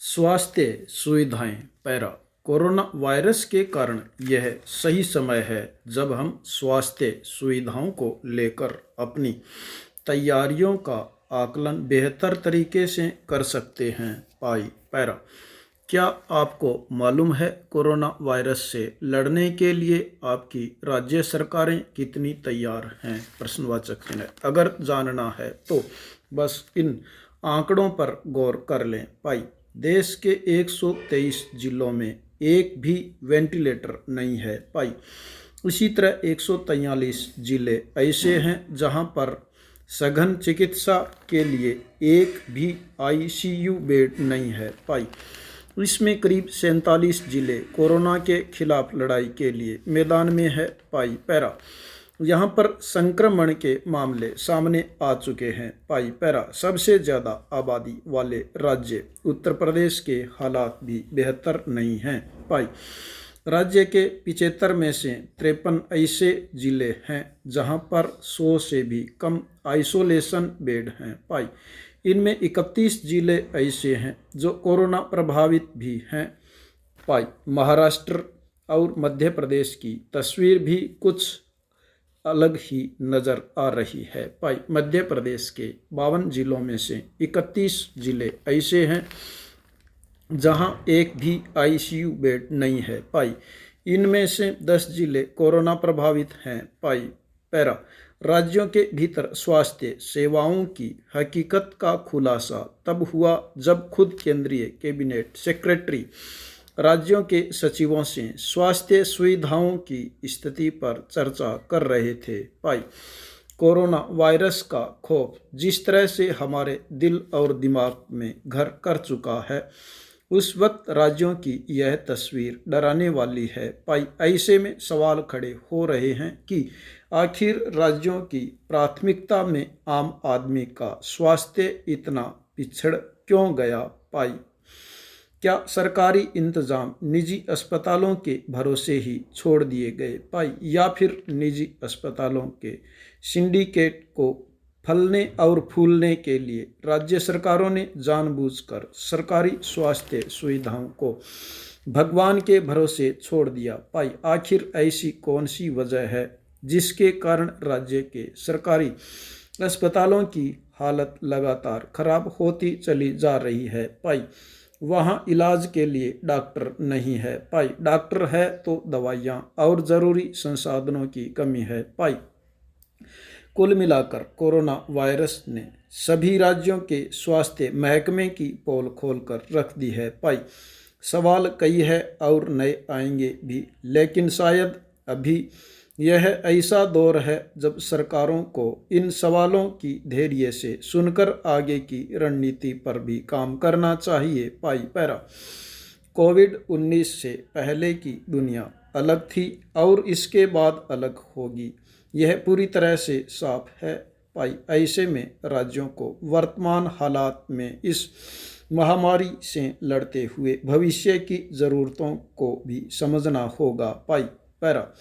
स्वास्थ्य सुविधाएं para. Corona virus के कारण यह सही समय है जब हम स्वास्थ्य सुविधाओं को लेकर अपनी तैयारियों का आकलन बेहतर तरीके से कर सकते हैं। पाई पैरा। क्या आपको मालूम है कोरोना वायरस से लड़ने के लिए आपकी राज्य सरकारें कितनी तैयार हैं? प्रश्नवाचक चिन्ह। अगर जानना है तो बस इन आंकड़ों पर गौर कर लें। पाई। देश के 123 जिलों में एक भी वेंटिलेटर नहीं है। पाई। इसी तरह 143 जिले ऐसे हैं जहां पर सघन चिकित्सा के लिए एक भी आईसीयू बेड नहीं है। पाई। इसमें करीब 47 जिले कोरोना के खिलाफ लड़ाई के लिए मैदान में है। पाई पैरा। यहाँ पर संक्रमण के मामले सामने आ चुके हैं। पाई पैरा। सबसे ज़्यादा आबादी वाले राज्य उत्तर प्रदेश के हालात भी बेहतर नहीं हैं। पाई। राज्य के 75 में से 53 ऐसे जिले हैं जहां पर 100 से भी कम आइसोलेशन बेड हैं। पाई। इनमें 31 जिले ऐसे हैं जो कोरोना प्रभावित भी हैं। पाई। महाराष्ट्र और मध्य प्रदेश की तस्वीर भी कुछ अलग ही नज़र आ रही है। पाई। मध्य प्रदेश के 52 जिलों में से 31 जिले ऐसे हैं जहां एक भी आईसीयू बेड नहीं है। पाई। इनमें से 10 जिले कोरोना प्रभावित हैं। पाई पैरा। राज्यों के भीतर स्वास्थ्य सेवाओं की हकीकत का खुलासा तब हुआ जब खुद केंद्रीय कैबिनेट सेक्रेटरी राज्यों के सचिवों से स्वास्थ्य सुविधाओं की स्थिति पर चर्चा कर रहे थे। पाई। कोरोना वायरस का खौफ जिस तरह से हमारे दिल और दिमाग में घर कर चुका है, उस वक्त राज्यों की यह तस्वीर डराने वाली है। पाई। ऐसे में सवाल खड़े हो रहे हैं कि आखिर राज्यों की प्राथमिकता में आम आदमी का स्वास्थ्य इतना पिछड़ क्यों गया? पाई। क्या सरकारी इंतजाम निजी अस्पतालों के भरोसे ही छोड़ दिए गए? पाई। या फिर निजी अस्पतालों के सिंडिकेट को फलने और फूलने के लिए राज्य सरकारों ने जानबूझकर सरकारी स्वास्थ्य सुविधाओं को भगवान के भरोसे छोड़ दिया? पाई। आखिर ऐसी कौन सी वजह है जिसके कारण राज्य के सरकारी अस्पतालों की हालत लगातार खराब होती चली जा रही है? पाई। वहाँ इलाज के लिए डॉक्टर नहीं है। पाई। डॉक्टर है तो दवाइयाँ और ज़रूरी संसाधनों की कमी है। पाई। कुल मिलाकर कोरोना वायरस ने सभी राज्यों के स्वास्थ्य महकमे की पोल खोलकर रख दी है। पाई। सवाल कई है और नए आएंगे भी, लेकिन शायद अभी यह ऐसा दौर है जब सरकारों को इन सवालों की धैर्य से सुनकर आगे की रणनीति पर भी काम करना चाहिए। पाई पैरा। कोविड-19 से पहले की दुनिया अलग थी और इसके बाद अलग होगी, यह पूरी तरह से साफ है। पाई। ऐसे में राज्यों को वर्तमान हालात में इस महामारी से लड़ते हुए भविष्य की ज़रूरतों को भी समझना होगा। पाई पैरा।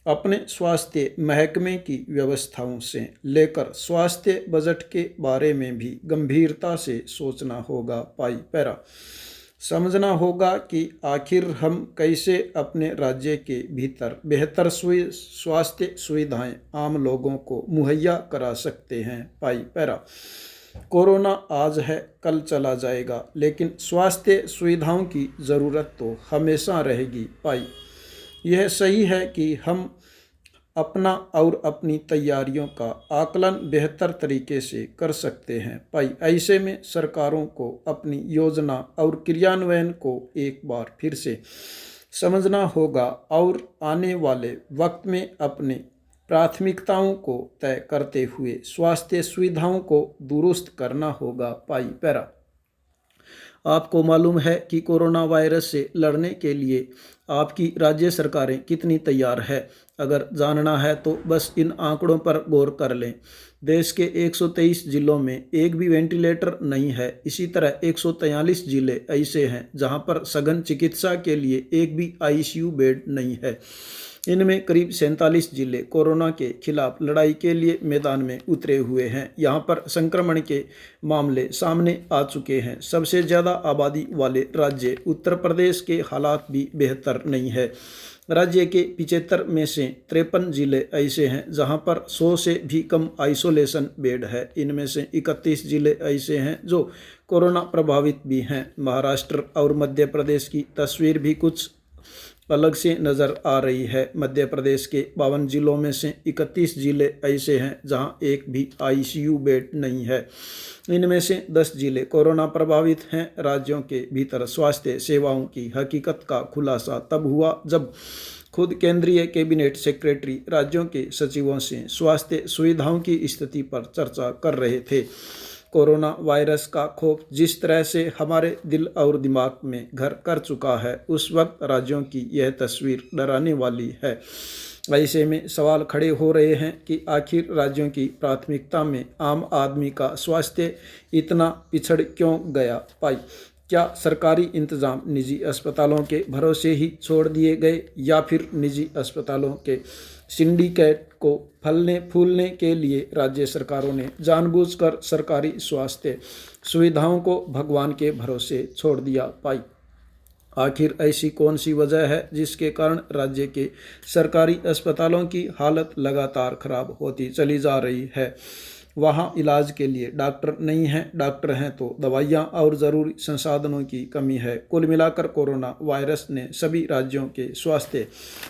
अपने स्वास्थ्य महकमे की व्यवस्थाओं से लेकर स्वास्थ्य बजट के बारे में भी गंभीरता से सोचना होगा। पाई पैरा। समझना होगा कि आखिर हम कैसे अपने राज्य के भीतर बेहतर स्वास्थ्य सुविधाएं आम लोगों को मुहैया करा सकते हैं। पाई पैरा। कोरोना आज है कल चला जाएगा, लेकिन स्वास्थ्य सुविधाओं की ज़रूरत तो हमेशा रहेगी। पाई। यह सही है कि हम अपना और अपनी तैयारियों का आकलन बेहतर तरीके से कर सकते हैं। पाई। ऐसे में सरकारों को अपनी योजना और क्रियान्वयन को एक बार फिर से समझना होगा और आने वाले वक्त में अपनी प्राथमिकताओं को तय करते हुए स्वास्थ्य सुविधाओं को दुरुस्त करना होगा। पाई पैरा। आपको मालूम है कि कोरोना वायरस से लड़ने के लिए आपकी राज्य सरकारें कितनी तैयार है? अगर जानना है तो बस इन आंकड़ों पर गौर कर लें। देश के 123 जिलों में एक भी वेंटिलेटर नहीं है। इसी तरह 143 जिले ऐसे हैं जहां पर सघन चिकित्सा के लिए एक भी आईसीयू बेड नहीं है। इनमें करीब 47 जिले कोरोना के खिलाफ लड़ाई के लिए मैदान में उतरे हुए हैं। यहाँ पर संक्रमण के मामले सामने आ चुके हैं। सबसे ज़्यादा आबादी वाले राज्य उत्तर प्रदेश के हालात भी बेहतर नहीं है। राज्य के 75 में से 53 जिले ऐसे हैं जहां पर 100 से भी कम आइसोलेशन बेड है। इनमें से 31 जिले ऐसे हैं जो कोरोना प्रभावित भी हैं। महाराष्ट्र और मध्य प्रदेश की तस्वीर भी कुछ अलग से नज़र आ रही है। मध्य प्रदेश के 52 जिलों में से 31 जिले ऐसे हैं जहां एक भी आईसीयू बेड नहीं है। इनमें से 10 जिले कोरोना प्रभावित हैं। राज्यों के भीतर स्वास्थ्य सेवाओं की हकीकत का खुलासा तब हुआ जब खुद केंद्रीय कैबिनेट सेक्रेटरी राज्यों के सचिवों से स्वास्थ्य सुविधाओं की स्थिति पर चर्चा कर रहे थे। कोरोना वायरस का खौफ जिस तरह से हमारे दिल और दिमाग में घर कर चुका है, उस वक्त राज्यों की यह तस्वीर डराने वाली है। ऐसे में सवाल खड़े हो रहे हैं कि आखिर राज्यों की प्राथमिकता में आम आदमी का स्वास्थ्य इतना पिछड़ क्यों गया पाई? क्या सरकारी इंतजाम निजी अस्पतालों के भरोसे ही छोड़ दिए गए या फिर निजी अस्पतालों के सिंडिकेट को फलने फूलने के लिए राज्य सरकारों ने जानबूझकर सरकारी स्वास्थ्य सुविधाओं को भगवान के भरोसे छोड़ दिया पाई? आखिर ऐसी कौन सी वजह है जिसके कारण राज्य के सरकारी अस्पतालों की हालत लगातार खराब होती चली जा रही है? वहाँ इलाज के लिए डॉक्टर नहीं हैं, डॉक्टर हैं तो दवाइयाँ और ज़रूरी संसाधनों की कमी है। कुल मिलाकर कोरोना वायरस ने सभी राज्यों के स्वास्थ्य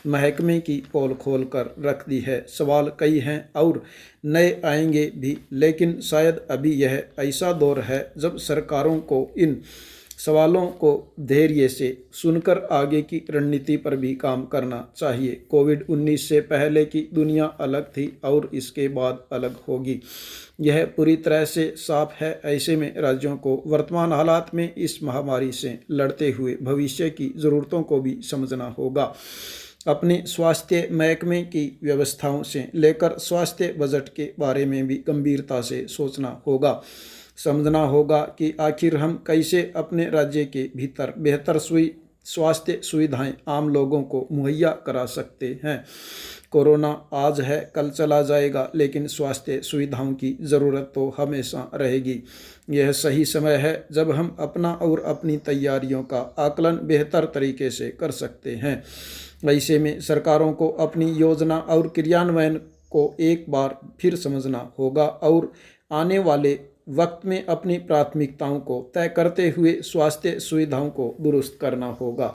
महकमे की पोल खोल कर रख दी है। सवाल कई हैं और नए आएंगे भी, लेकिन शायद अभी यह ऐसा दौर है जब सरकारों को इन सवालों को धैर्य से सुनकर आगे की रणनीति पर भी काम करना चाहिए। कोविड-19 से पहले की दुनिया अलग थी और इसके बाद अलग होगी, यह पूरी तरह से साफ है। ऐसे में राज्यों को वर्तमान हालात में इस महामारी से लड़ते हुए भविष्य की ज़रूरतों को भी समझना होगा। अपने स्वास्थ्य महकमे की व्यवस्थाओं से लेकर स्वास्थ्य बजट के बारे में भी गंभीरता से सोचना होगा। समझना होगा कि आखिर हम कैसे अपने राज्य के भीतर बेहतर स्वास्थ्य सुविधाएं आम लोगों को मुहैया करा सकते हैं। कोरोना आज है कल चला जाएगा, लेकिन स्वास्थ्य सुविधाओं की ज़रूरत तो हमेशा रहेगी। यह सही समय है जब हम अपना और अपनी तैयारियों का आकलन बेहतर तरीके से कर सकते हैं। ऐसे में सरकारों को अपनी योजना और क्रियान्वयन को एक बार फिर समझना होगा और आने वाले वक्त में अपनी प्राथमिकताओं को तय करते हुए स्वास्थ्य सुविधाओं को दुरुस्त करना होगा।